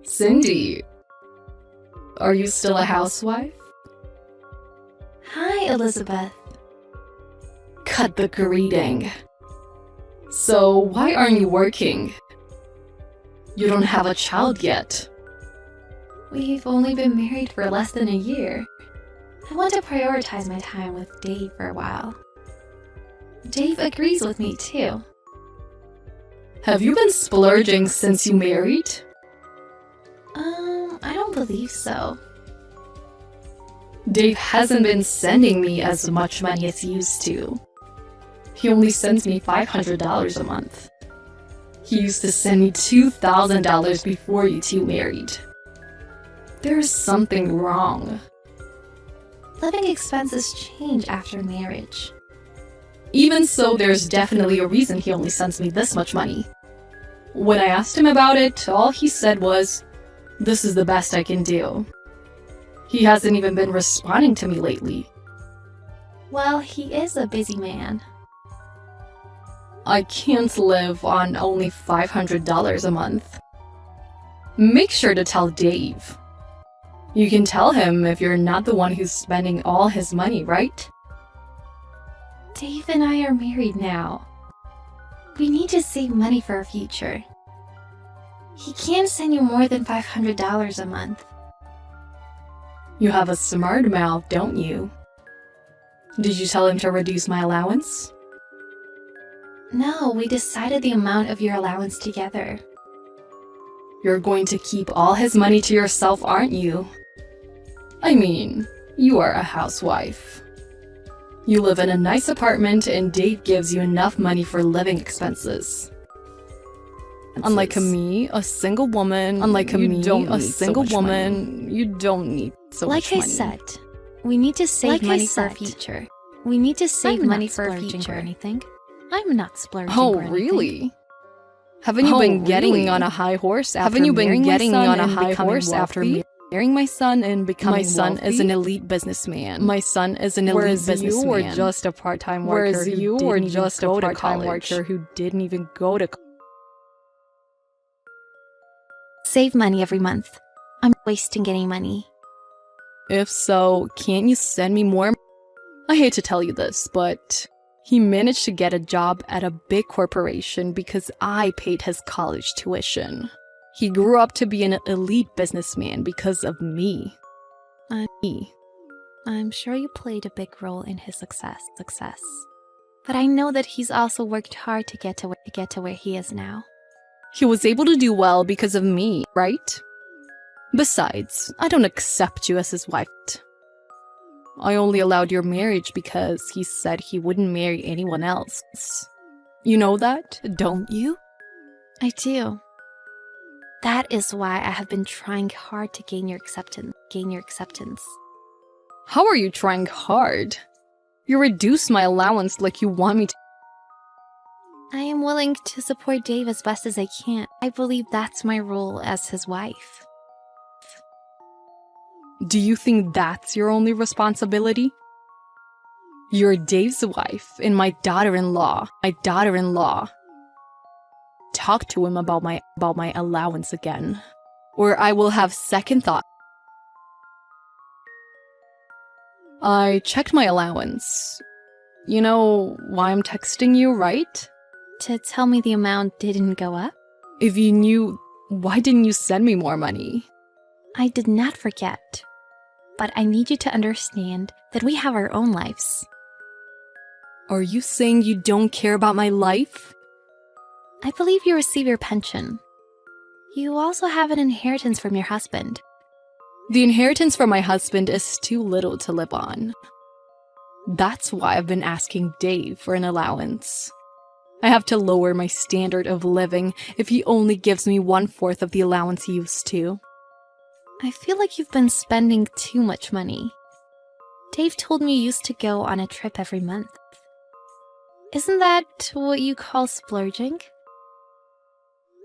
Cindy, are you still a housewife? Hi, Elizabeth. Cut the greeting. So, why aren't you working? You don't have a child yet. We've only been married for less than a year. I want to prioritize my time with Dave for a while. Dave agrees with me too. Have you been splurging since you married? I don't believe so. Dave hasn't been sending me as much money as he used to. He only sends me $500 a month. He used to send me $2,000 before you two married. There's something wrong. Living expenses change after marriage. Even so, there's definitely a reason he only sends me this much money. When I asked him about it, all he said was, "This is the best I can do." He hasn't even been responding to me lately. Well, he is a busy man. I can't live on only $500 a month. Make sure to tell Dave. You can tell him if you're not the one who's spending all his money, right? Dave and I are married now. We need to save money for our future. He can't send you more than $500 a month. You have a smart mouth, don't you? Did you tell him to reduce my allowance? No, we decided the amount of your allowance together. You're going to keep all his money to yourself, aren't you? I mean, you are a housewife. You live in a nice apartment and Dave gives you enough money for living expenses. Unlike me, a single woman, you don't need so much Like I money. said, we need to save money for our future. We need to save money for our splurging future. or anything. I'm not splurging Oh, or anything. really? Haven't you been getting on a high horse after marrying my son and becoming wealthy? My son is an elite businessman. Whereas you were just a part-time worker who didn't even go to college. Save money every month. I'm wasting any money. If so, can't you send me more? I hate to tell you this, but he managed to get a job at a big corporation because I paid his college tuition. He grew up to be an elite businessman because of me. I'm sure you played a big role in his success. But I know that he's also worked hard to get to where he is now. He was able to do well because of me, right? Besides, I don't accept you as his wife. I only allowed your marriage because he said he wouldn't marry anyone else. You know that, don't you? I do. That is why I have been trying hard to gain your acceptance. How are you trying hard? You reduced my allowance like you want me to. I am willing to support Dave as best as I can. I believe that's my role as his wife. Do you think that's your only responsibility? You're Dave's wife and my daughter-in-law. Talk to him about my allowance again, or I will have second thought. I checked my allowance. You know why I'm texting you, right? To tell me the amount didn't go up? If you knew, why didn't you send me more money? I did not forget. But I need you to understand that we have our own lives. Are you saying you don't care about my life? I believe you receive your pension. You also have an inheritance from your husband. The inheritance from my husband is too little to live on. That's why I've been asking Dave for an allowance. I have to lower my standard of living if he only gives me 1/4 of the allowance he used to. I feel like you've been spending too much money. Dave told me you used to go on a trip every month. Isn't that what you call splurging?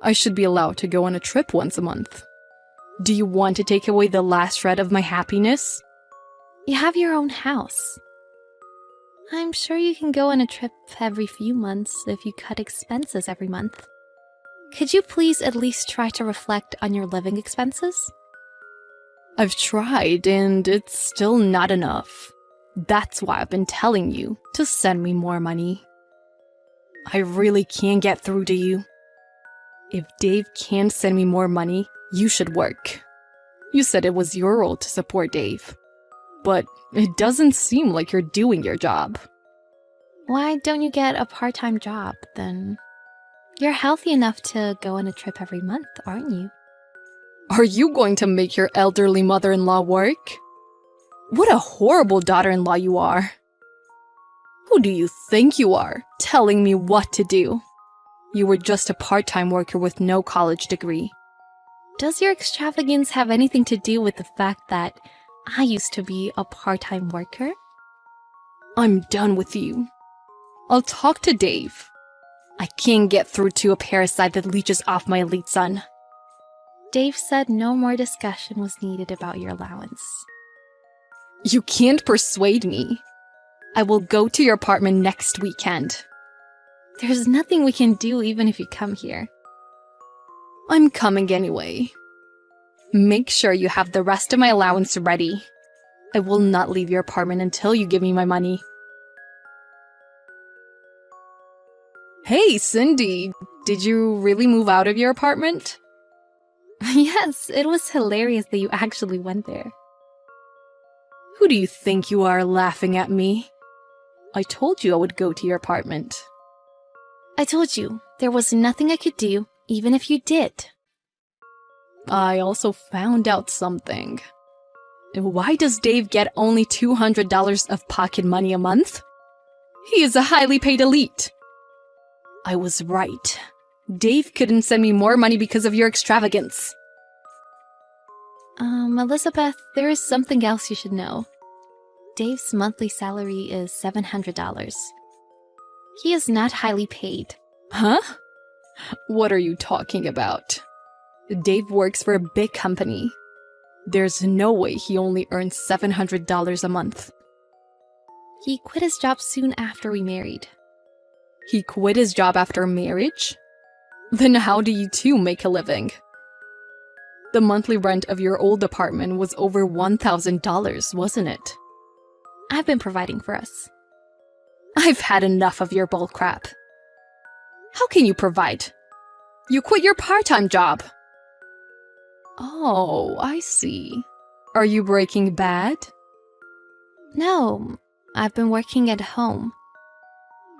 I should be allowed to go on a trip once a month. Do you want to take away the last shred of my happiness? You have your own house. I'm sure you can go on a trip every few months if you cut expenses every month. Could you please at least try to reflect on your living expenses? I've tried, and it's still not enough. That's why I've been telling you to send me more money. I really can't get through to you. If Dave can't send me more money, you should work. You said it was your role to support Dave. But it doesn't seem like you're doing your job. Why don't you get a part-time job, then? You're healthy enough to go on a trip every month, aren't you? Are you going to make your elderly mother-in-law work? What a horrible daughter-in-law you are. Who do you think you are, telling me what to do? You were just a part-time worker with no college degree. Does your extravagance have anything to do with the fact that I used to be a part-time worker? I'm done with you. I'll talk to Dave. I can't get through to a parasite that leeches off my elite son. Dave said no more discussion was needed about your allowance. You can't persuade me. I will go to your apartment next weekend. There's nothing we can do even if you come here. I'm coming anyway. Make sure you have the rest of my allowance ready. I will not leave your apartment until you give me my money. Hey, Cindy, did you really move out of your apartment? Yes, it was hilarious that you actually went there. Who do you think you are laughing at me? I told you I would go to your apartment. I told you, there was nothing I could do, even if you did. I also found out something. Why does Dave get only $200 of pocket money a month? He is a highly paid elite. I was right. Dave couldn't send me more money because of your extravagance. Elizabeth, there is something else you should know. Dave's monthly salary is $700. He is not highly paid. Huh? What are you talking about? Dave works for a big company. There's no way he only earns $700 a month. He quit his job soon after we married. He quit his job after marriage? Then how do you two make a living? The monthly rent of your old apartment was over $1,000, wasn't it? I've been providing for us. I've had enough of your bull crap. How can you provide? You quit your part-time job. Oh, I see. Are you Breaking Bad? No, I've been working at home.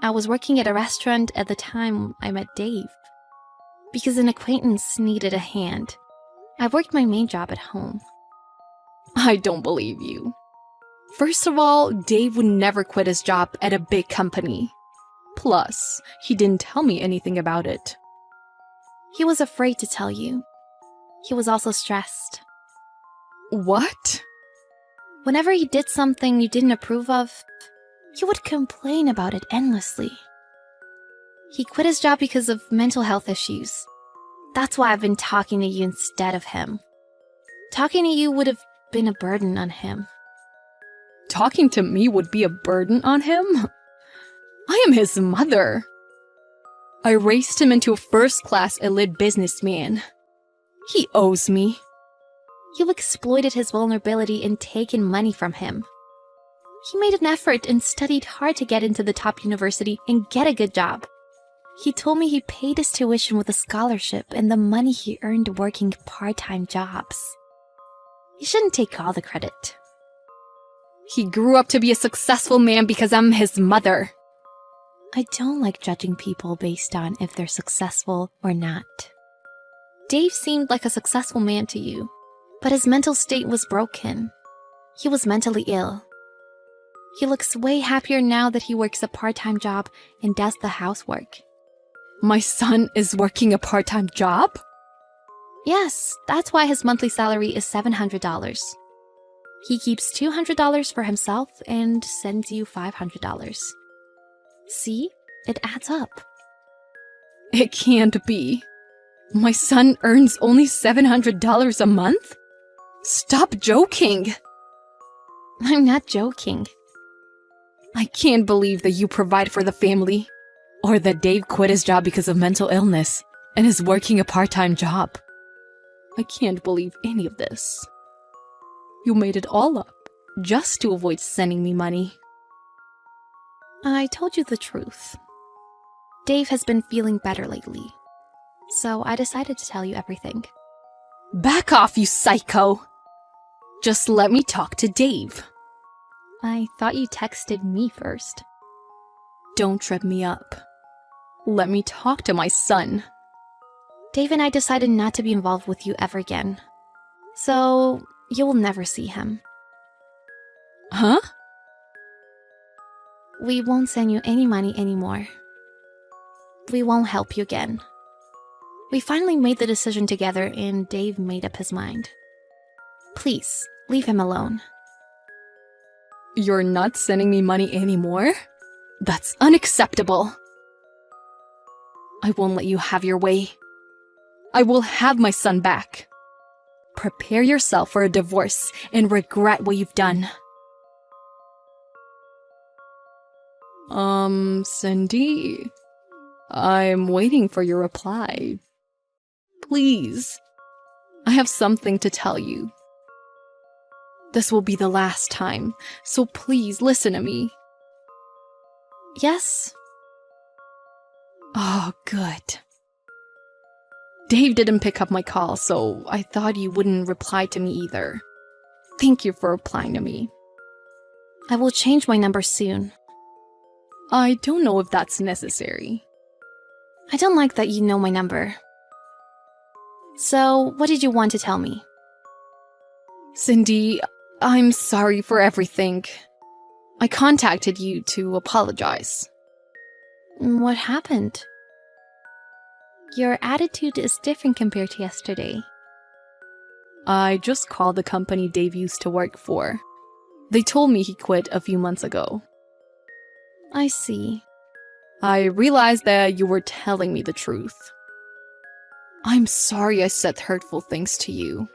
I was working at a restaurant at the time I met Dave. Because an acquaintance needed a hand, I worked my main job at home. I don't believe you. First of all, Dave would never quit his job at a big company. Plus, he didn't tell me anything about it. He was afraid to tell you. He was also stressed. What? Whenever he did something you didn't approve of, he would complain about it endlessly. He quit his job because of mental health issues. That's why I've been talking to you instead of him. Talking to you would have been a burden on him. Talking to me would be a burden on him? I am his mother. I raised him into a first-class elite businessman. He owes me. You exploited his vulnerability and taken money from him. He made an effort and studied hard to get into the top university and get a good job. He told me he paid his tuition with a scholarship and the money he earned working part-time jobs. You shouldn't take all the credit. He grew up to be a successful man because I'm his mother. I don't like judging people based on if they're successful or not. Dave seemed like a successful man to you, but his mental state was broken. He was mentally ill. He looks way happier now that he works a part-time job and does the housework. My son is working a part-time job? Yes, that's why his monthly salary is $700. He keeps $200 for himself and sends you $500. See? It adds up. It can't be. My son earns only $700 a month? Stop joking! I'm not joking. I can't believe that you provide for the family. Or that Dave quit his job because of mental illness. and is working a part-time job. I can't believe any of this. You made it all up just to avoid sending me money. I told you the truth. Dave has been feeling better lately, so I decided to tell you everything. Back off, you psycho! Just let me talk to Dave. I thought you texted me first. Don't trip me up. Let me talk to my son. Dave and I decided not to be involved with you ever again, so you will never see him. Huh? We won't send you any money anymore. We won't help you again. We finally made the decision together and Dave made up his mind. Please, leave him alone. You're not sending me money anymore? That's unacceptable. I won't let you have your way. I will have my son back. Prepare yourself for a divorce and regret what you've done. Cindy, I'm waiting for your reply. Please, I have something to tell you. This will be the last time, so please listen to me. Yes? Oh, good. Dave didn't pick up my call, so I thought you wouldn't reply to me either. Thank you for replying to me. I will change my number soon. I don't know if that's necessary. I don't like that you know my number. So, what did you want to tell me? Cindy, I'm sorry for everything. I contacted you to apologize. What happened? Your attitude is different compared to yesterday. I just called the company Dave used to work for. They told me he quit a few months ago. I see. I realized that you were telling me the truth. I'm sorry I said hurtful things to you.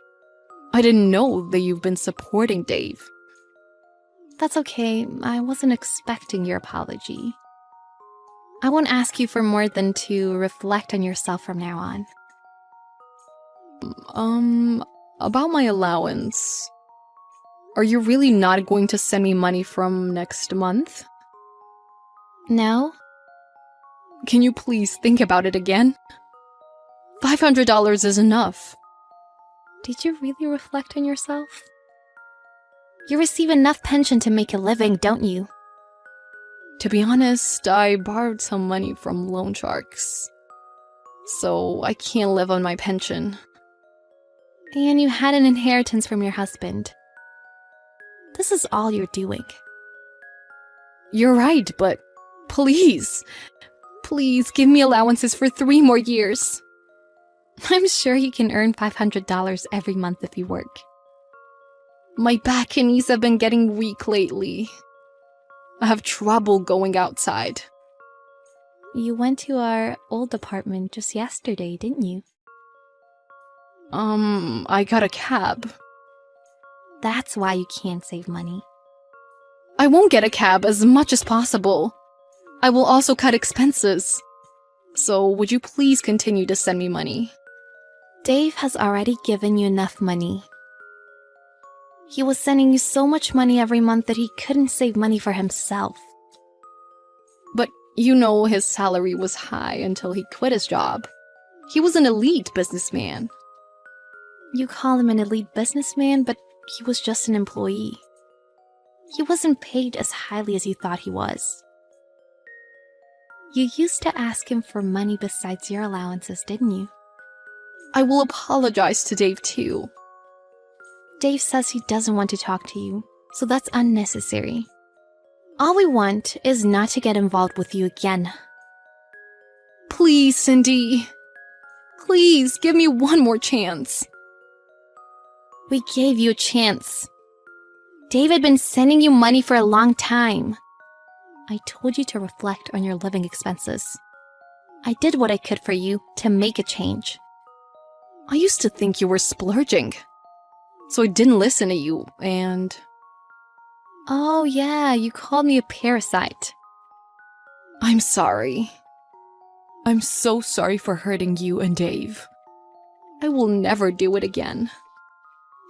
I didn't know that you've been supporting Dave. That's okay. I wasn't expecting your apology. I won't ask you for more than to reflect on yourself from now on. About my allowance. Are you really not going to send me money from next month? No? Can you please think about it again? $500 is enough. Did you really reflect on yourself? You receive enough pension to make a living, don't you? To be honest, I borrowed some money from loan sharks. So I can't live on my pension. And you had an inheritance from your husband. This is all you're doing. You're right, but please give me allowances for 3 more years. I'm sure you can earn $500 every month if you work. My back and knees have been getting weak lately. I have trouble going outside. You went to our old apartment just yesterday, didn't you? I got a cab. That's why you can't save money. I won't get a cab as much as possible. I will also cut expenses. So would you please continue to send me money? Dave has already given you enough money. He was sending you so much money every month that he couldn't save money for himself. But you know his salary was high until he quit his job. He was an elite businessman. You call him an elite businessman, but he was just an employee. He wasn't paid as highly as you thought he was. You used to ask him for money besides your allowances, didn't you? I will apologize to Dave too. Dave says he doesn't want to talk to you, so that's unnecessary. All we want is not to get involved with you again. Please, Cindy. Please, give me one more chance. We gave you a chance. Dave had been sending you money for a long time. I told you to reflect on your living expenses. I did what I could for you to make a change. I used to think you were splurging. So I didn't listen to you, and... Oh yeah, you called me a parasite. I'm sorry. I'm so sorry for hurting you and Dave. I will never do it again.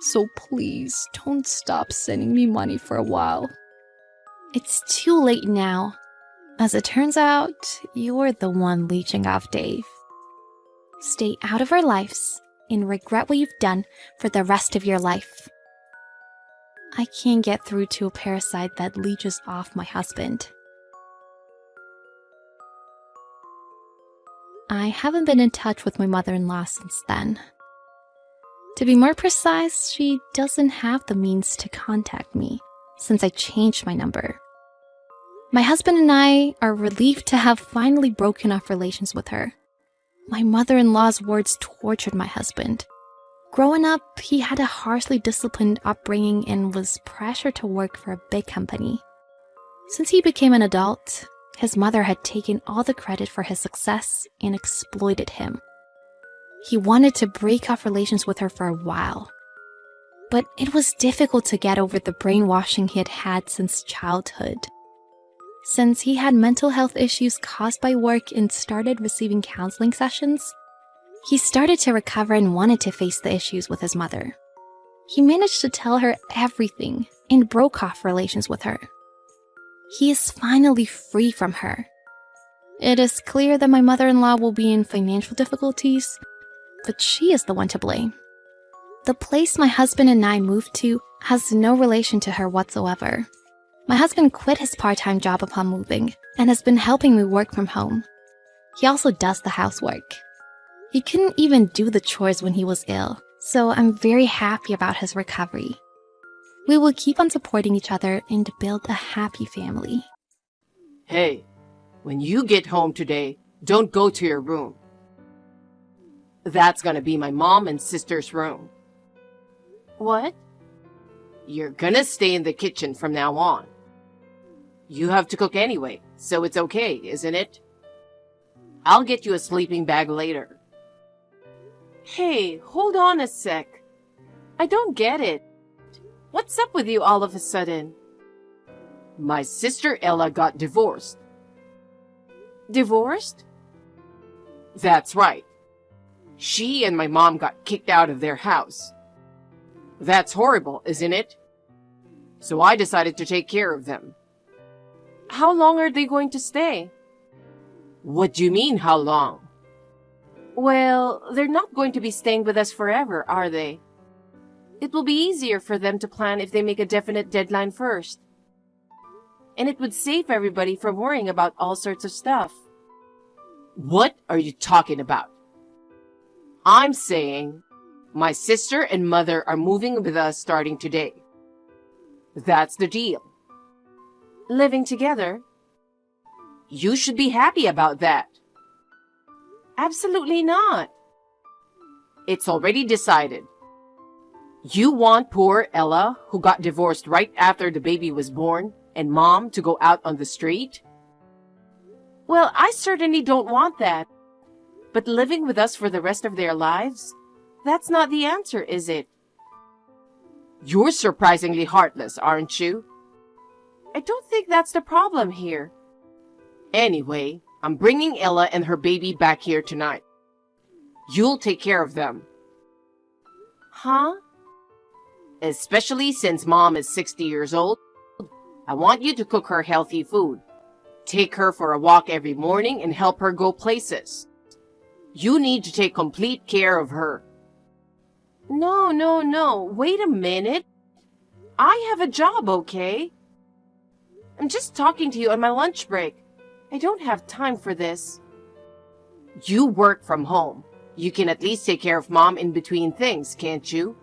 So please don't stop sending me money for a while. It's too late now. As it turns out, you're the one leeching off Dave. Stay out of our lives and regret what you've done for the rest of your life. I can't get through to a parasite that leeches off my husband. I haven't been in touch with my mother-in-law since then. To be more precise, she doesn't have the means to contact me since I changed my number. My husband and I are relieved to have finally broken off relations with her. My mother-in-law's words tortured my husband. Growing up, he had a harshly disciplined upbringing and was pressured to work for a big company. Since he became an adult, his mother had taken all the credit for his success and exploited him. He wanted to break off relations with her for a while, but it was difficult to get over the brainwashing he had had since childhood. Since he had mental health issues caused by work and started receiving counseling sessions, he started to recover and wanted to face the issues with his mother. He managed to tell her everything and broke off relations with her. He is finally free from her. It is clear that my mother-in-law will be in financial difficulties, but she is the one to blame. The place my husband and I moved to has no relation to her whatsoever. My husband quit his part-time job upon moving and has been helping me work from home. He also does the housework. He couldn't even do the chores when he was ill, so I'm very happy about his recovery. We will keep on supporting each other and build a happy family. Hey, when you get home today, don't go to your room. That's gonna be my mom and sister's room. What? You're gonna stay in the kitchen from now on. You have to cook anyway, so it's okay, isn't it? I'll get you a sleeping bag later. Hey, hold on a sec. I don't get it. What's up with you all of a sudden? My sister Ella got divorced. Divorced? That's right. She and my mom got kicked out of their house. That's horrible, isn't it? So I decided to take care of them. How long are they going to stay? What do you mean, how long? Well, they're not going to be staying with us forever, are they? It will be easier for them to plan if they make a definite deadline first. And it would save everybody from worrying about all sorts of stuff. What are you talking about? I'm saying my sister and mother are moving with us starting today. That's the deal. Living together? You should be happy about that. Absolutely not. It's already decided. You want poor Ella, who got divorced right after the baby was born, and mom to go out on the street? Well, I certainly don't want that. But living with us for the rest of their lives? That's not the answer, is it? You're surprisingly heartless, aren't you? I don't think that's the problem here. Anyway, I'm bringing Ella and her baby back here tonight. You'll take care of them. Huh? Especially since mom is 60 years old, I want you to cook her healthy food. Take her for a walk every morning and help her go places. You need to take complete care of her. No. Wait a minute. I have a job, okay? I'm just talking to you on my lunch break. I don't have time for this. You work from home. You can at least take care of mom in between things, can't you?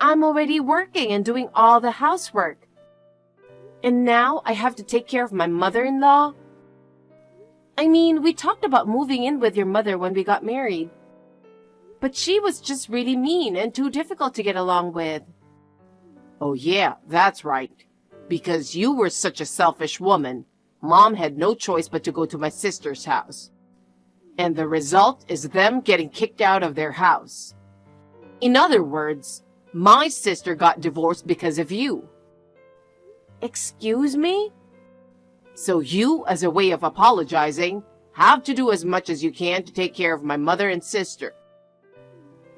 I'm already working and doing all the housework. And now I have to take care of my mother-in-law? I mean, we talked about moving in with your mother when we got married. But she was just really mean and too difficult to get along with. Oh yeah, that's right. Because you were such a selfish woman, mom had no choice but to go to my sister's house. And the result is them getting kicked out of their house. In other words, my sister got divorced because of you. Excuse me? So you, as a way of apologizing, have to do as much as you can to take care of my mother and sister.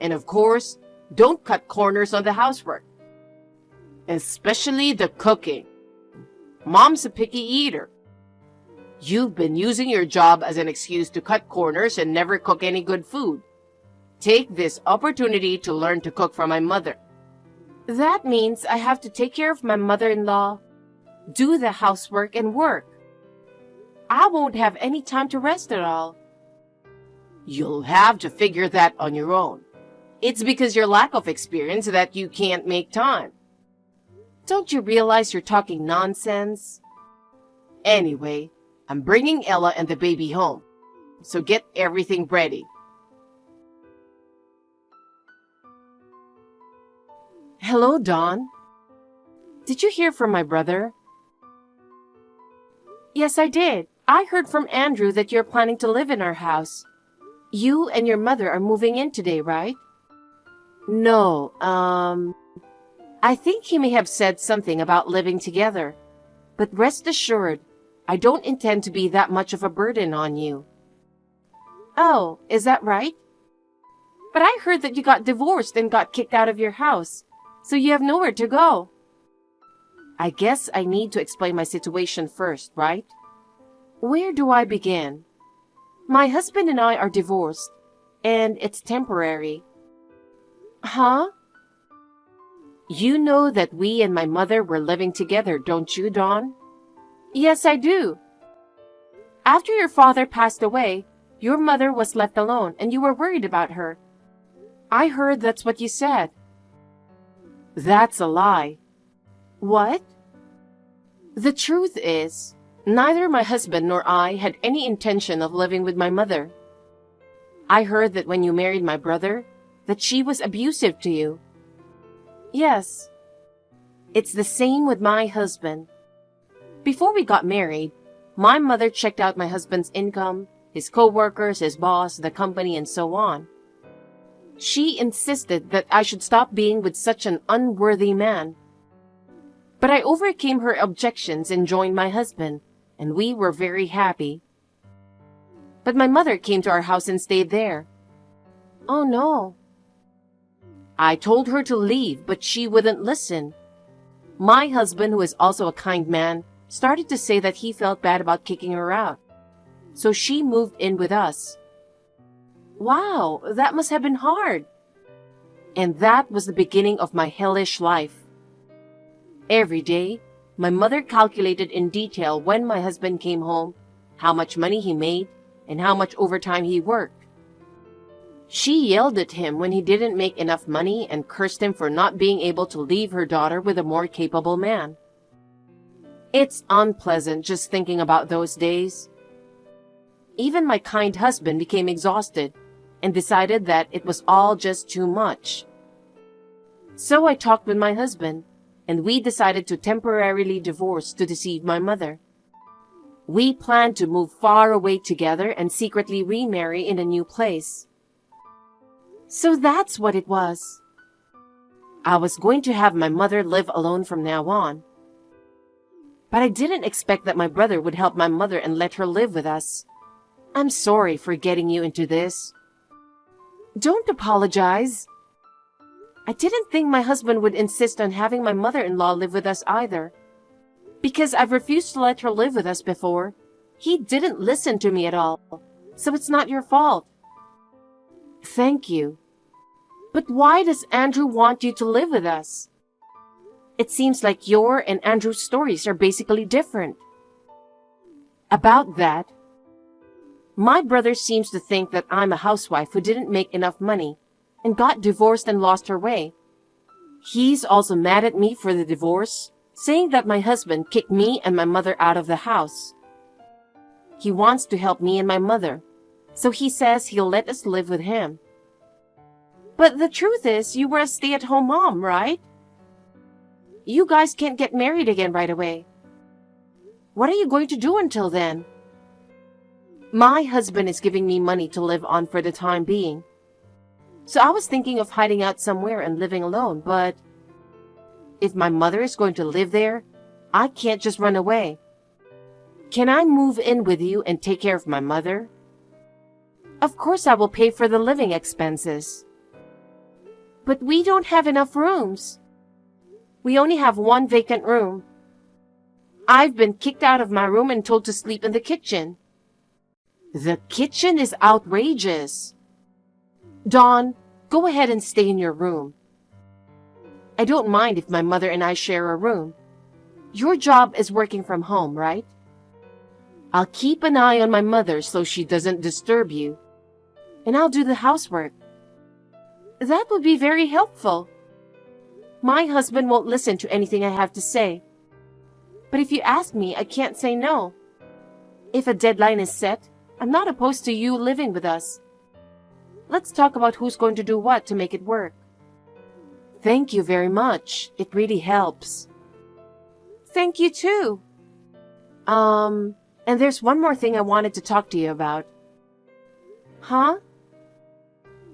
And of course, don't cut corners on the housework. Especially the cooking. Mom's a picky eater. You've been using your job as an excuse to cut corners and never cook any good food. Take this opportunity to learn to cook for my mother. That means I have to take care of my mother-in-law, do the housework, and work. I won't have any time to rest at all. You'll have to figure that on your own. It's because your lack of experience that you can't make time. Don't you realize you're talking nonsense? Anyway, I'm bringing Ella and the baby home, so get everything ready. Hello, Dawn. Did you hear from my brother? Yes, I did. I heard from Andrew that you're planning to live in our house. You and your mother are moving in today, right? No, I think he may have said something about living together. But rest assured, I don't intend to be that much of a burden on you. Oh, is that right? But I heard that you got divorced and got kicked out of your house, so you have nowhere to go. I guess I need to explain my situation first, right? Where do I begin? My husband and I are divorced, and it's temporary. Huh? You know that we and my mother were living together, don't you, Dawn? Yes, I do. After your father passed away, your mother was left alone and you were worried about her. I heard that's what you said. That's a lie. What? The truth is, neither my husband nor I had any intention of living with my mother. I heard that when you married my brother, that she was abusive to you. Yes. It's the same with my husband. Before we got married, my mother checked out my husband's income, his co-workers, his boss, the company, and so on. She insisted that I should stop being with such an unworthy man. But I overcame her objections and joined my husband, and we were very happy. But my mother came to our house and stayed there. Oh no. I told her to leave, but she wouldn't listen. My husband, who is also a kind man, started to say that he felt bad about kicking her out. So she moved in with us. Wow, that must have been hard. And that was the beginning of my hellish life. Every day, my mother calculated in detail when my husband came home, how much money he made, and how much overtime he worked. She yelled at him when he didn't make enough money and cursed him for not being able to leave her daughter with a more capable man. It's unpleasant just thinking about those days. Even my kind husband became exhausted and decided that it was all just too much. So I talked with my husband, and we decided to temporarily divorce to deceive my mother. We planned to move far away together and secretly remarry in a new place. So that's what it was. I was going to have my mother live alone from now on. But I didn't expect that my brother would help my mother and let her live with us. I'm sorry for getting you into this. Don't apologize. I didn't think my husband would insist on having my mother-in-law live with us either. Because I've refused to let her live with us before. He didn't listen to me at all. So it's not your fault. Thank you. But why does Andrew want you to live with us? It seems like your and Andrew's stories are basically different. About that, my brother seems to think that I'm a housewife who didn't make enough money and got divorced and lost her way. He's also mad at me for the divorce, saying that my husband kicked me and my mother out of the house. He wants to help me and my mother, so he says he'll let us live with him. But the truth is, you were a stay-at-home mom, right? You guys can't get married again right away. What are you going to do until then? My husband is giving me money to live on for the time being. So I was thinking of hiding out somewhere and living alone, but if my mother is going to live there, I can't just run away. Can I move in with you and take care of my mother? Of course I will pay for the living expenses. But we don't have enough rooms. We only have one vacant room. I've been kicked out of my room and told to sleep in the kitchen. The kitchen is outrageous. Dawn, go ahead and stay in your room. I don't mind if my mother and I share a room. Your job is working from home, right? I'll keep an eye on my mother so she doesn't disturb you. And I'll do the housework. That would be very helpful. My husband won't listen to anything I have to say. But if you ask me, I can't say no. If a deadline is set, I'm not opposed to you living with us. Let's talk about who's going to do what to make it work. Thank you very much. It really helps. Thank you too. And there's one more thing I wanted to talk to you about. Huh?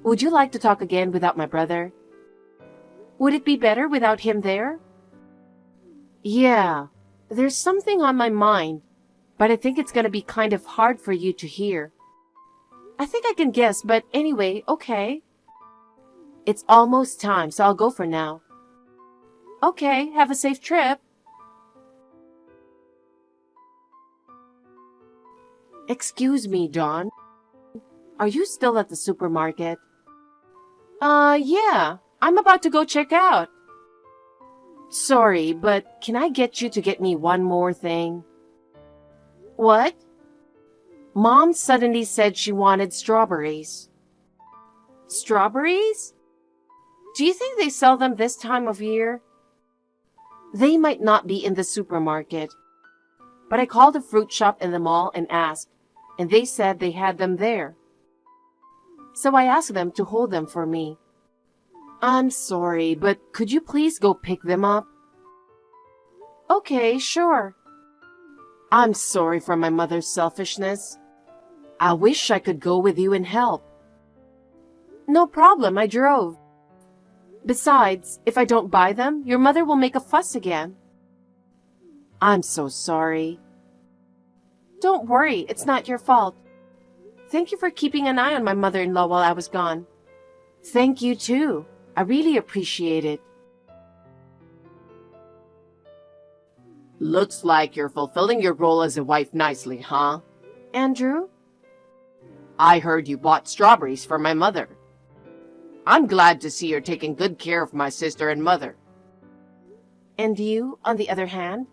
Would you like to talk again without my brother? Would it be better without him there? Yeah, there's something on my mind, but I think it's gonna be kind of hard for you to hear. I think I can guess, but anyway, okay. It's almost time, so I'll go for now. Okay, have a safe trip. Excuse me, Dawn. Are you still at the supermarket? Yeah. I'm about to go check out. Sorry, but can I get you to get me one more thing? What? Mom suddenly said she wanted strawberries. Strawberries? Do you think they sell them this time of year? They might not be in the supermarket, but I called a fruit shop in the mall and asked, and they said they had them there. So I asked them to hold them for me. I'm sorry, but could you please go pick them up? Okay, sure. I'm sorry for my mother's selfishness. I wish I could go with you and help. No problem, I drove. Besides, if I don't buy them, your mother will make a fuss again. I'm so sorry. Don't worry, it's not your fault. Thank you for keeping an eye on my mother-in-law while I was gone. Thank you too. I really appreciate it. Looks like you're fulfilling your role as a wife nicely, huh? Andrew? I heard you bought strawberries for my mother. I'm glad to see you're taking good care of my sister and mother. And you, on the other hand?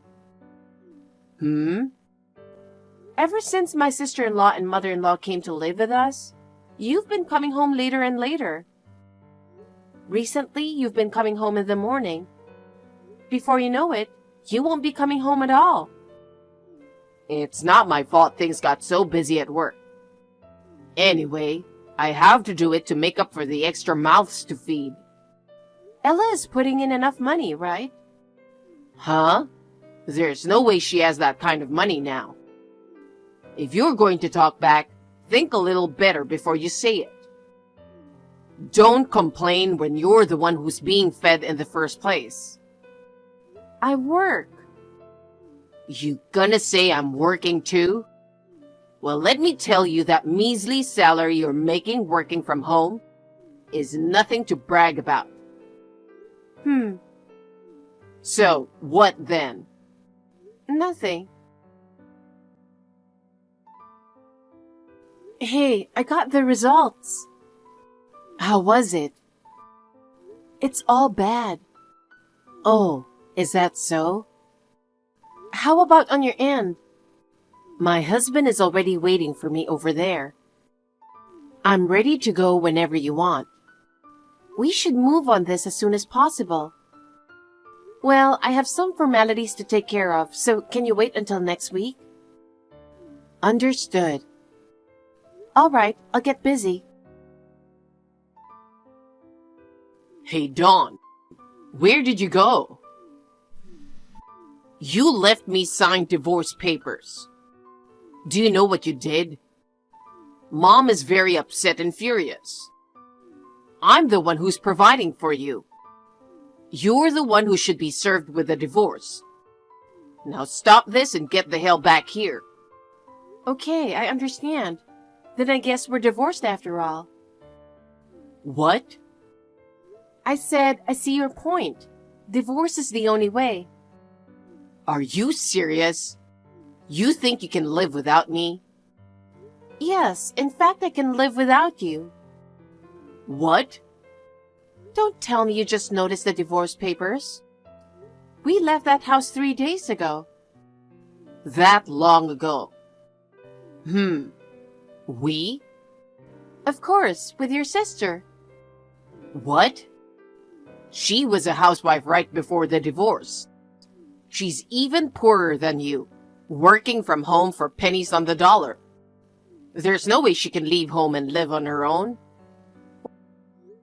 Ever since my sister-in-law and mother-in-law came to live with us, you've been coming home later and later. Recently, you've been coming home in the morning. Before you know it, you won't be coming home at all. It's not my fault things got so busy at work. Anyway, I have to do it to make up for the extra mouths to feed. Ella is putting in enough money, right? Huh? There's no way she has that kind of money now. If you're going to talk back, think a little better before you say it. Don't complain when you're the one who's being fed in the first place. I work. You gonna say I'm working too? Well, let me tell you that measly salary you're making working from home is nothing to brag about. So, what then? Nothing. Hey, I got the results. How was it? It's all bad. Oh, is that so? How about on your end? My husband is already waiting for me over there. I'm ready to go whenever you want. We should move on this as soon as possible. Well, I have some formalities to take care of, so can you wait until next week? Understood. All right, I'll get busy. Hey, Dawn, where did you go? You left me signed divorce papers. Do you know what you did? Mom is very upset and furious. I'm the one who's providing for you. You're the one who should be served with a divorce. Now stop this and get the hell back here. Okay, I understand. Then I guess we're divorced after all. What? I said, I see your point. Divorce is the only way. Are you serious? You think you can live without me? Yes, in fact, I can live without you. What? Don't tell me you just noticed the divorce papers. We left that house 3 days ago. That long ago? We? Of course, with your sister. What? She was a housewife right before the divorce. She's even poorer than you, working from home for pennies on the dollar. There's no way she can leave home and live on her own.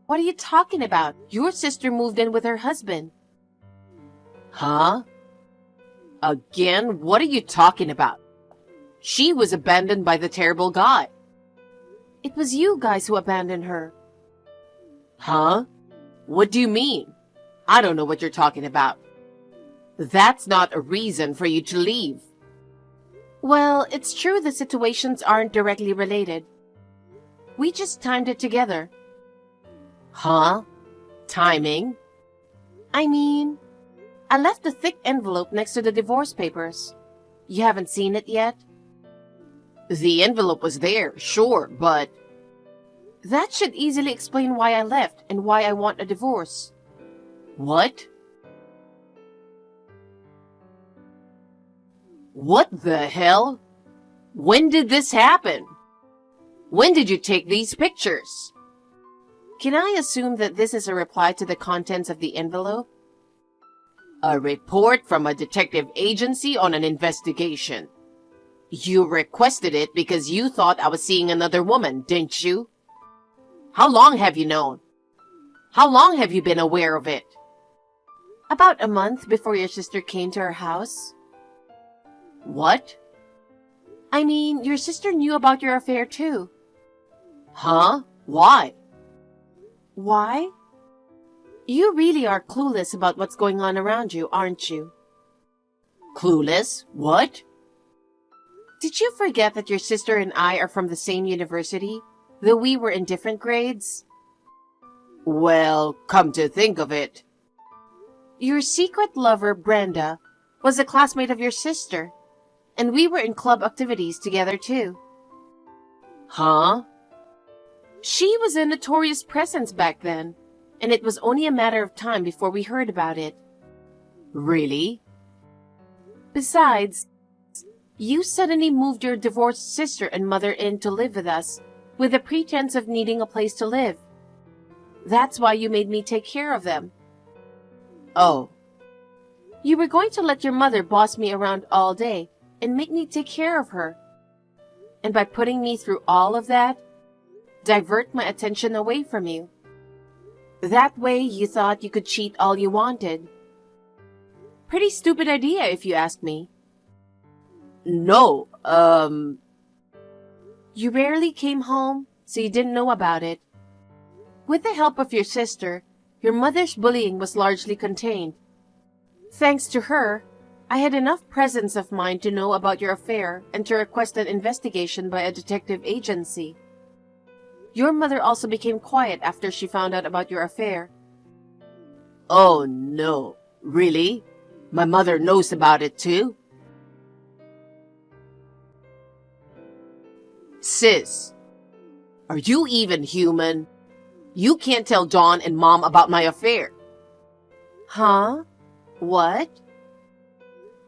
What are you talking about? Your sister moved in with her husband. Huh? Again, what are you talking about? She was abandoned by the terrible guy. It was you guys who abandoned her. Huh? What do you mean? I don't know what you're talking about. That's not a reason for you to leave. Well, it's true the situations aren't directly related. We just timed it together. Huh? Timing? I mean, I left a thick envelope next to the divorce papers. You haven't seen it yet? The envelope was there, sure, but... That should easily explain why I left and why I want a divorce. What? What the hell? When did this happen? When did you take these pictures? Can I assume that this is a reply to the contents of the envelope? A report from a detective agency on an investigation. You requested it because you thought I was seeing another woman, didn't you? How long have you known? How long have you been aware of it? About a month before your sister came to our house. What? I mean, your sister knew about your affair too. Huh? Why? Why? You really are clueless about what's going on around you, aren't you? Clueless? What? Did you forget that your sister and I are from the same university, though we were in different grades? Well, come to think of it. Your secret lover, Brenda, was a classmate of your sister, and we were in club activities together too. Huh? She was a notorious presence back then, and it was only a matter of time before we heard about it. Really? Besides, you suddenly moved your divorced sister and mother in to live with us, with the pretense of needing a place to live. That's why you made me take care of them. Oh. You were going to let your mother boss me around all day and make me take care of her. And by putting me through all of that, divert my attention away from you. That way you thought you could cheat all you wanted. Pretty stupid idea if you ask me. No, You rarely came home, so you didn't know about it. With the help of your sister, your mother's bullying was largely contained. Thanks to her, I had enough presence of mind to know about your affair and to request an investigation by a detective agency. Your mother also became quiet after she found out about your affair. Oh no, really? My mother knows about it too? Sis, are you even human? You can't tell Dawn and Mom about my affair. Huh? What?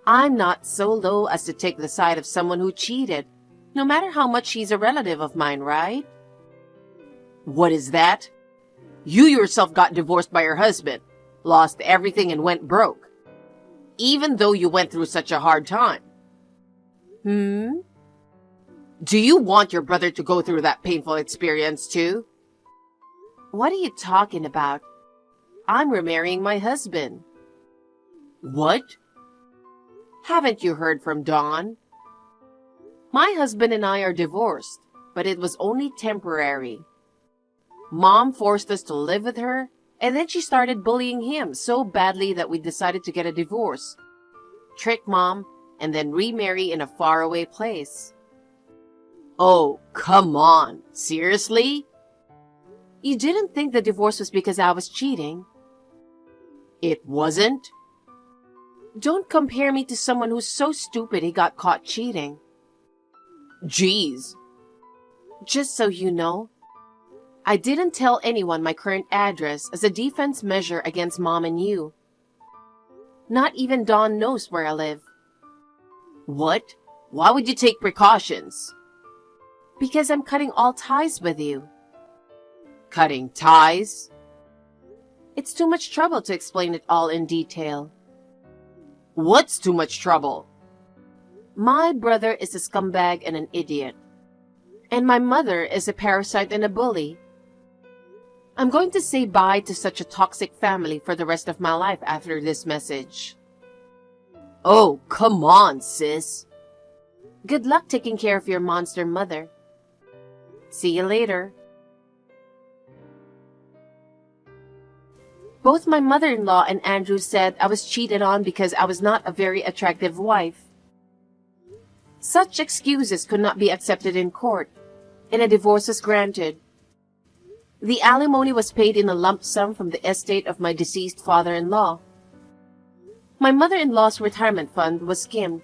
I'm not so low as to take the side of someone who cheated, no matter how much she's a relative of mine, right? What is that? You yourself got divorced by your husband, lost everything and went broke, even though you went through such a hard time. Do you want your brother to go through that painful experience too? What are you talking about? I'm remarrying my husband. What? Haven't you heard from Dawn? My husband and I are divorced, but it was only temporary. Mom forced us to live with her, and then she started bullying him so badly that we decided to get a divorce, trick Mom, and then remarry in a faraway place. Oh, come on. Seriously? You didn't think the divorce was because I was cheating? It wasn't? Don't compare me to someone who's so stupid he got caught cheating. Jeez. Just so you know, I didn't tell anyone my current address as a defense measure against Mom and you. Not even Dawn knows where I live. What? Why would you take precautions? Because I'm cutting all ties with you. Cutting ties? It's too much trouble to explain it all in detail. What's too much trouble? My brother is a scumbag and an idiot. And my mother is a parasite and a bully. I'm going to say bye to such a toxic family for the rest of my life after this message. Oh, come on, sis. Good luck taking care of your monster mother. See you later. Both my mother-in-law and Andrew said I was cheated on because I was not a very attractive wife. Such excuses could not be accepted in court, and a divorce was granted. The alimony was paid in a lump sum from the estate of my deceased father-in-law. My mother-in-law's retirement fund was skimmed.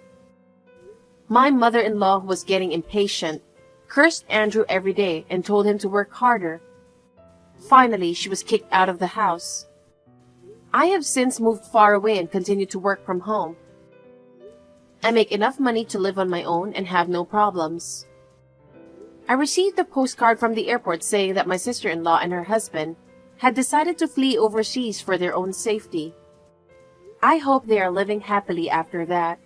My mother-in-law, who was getting impatient, cursed Andrew every day and told him to work harder. Finally, she was kicked out of the house. I have since moved far away and continue to work from home. I make enough money to live on my own and have no problems. I received a postcard from the airport saying that my sister-in-law and her husband had decided to flee overseas for their own safety. I hope they are living happily after that.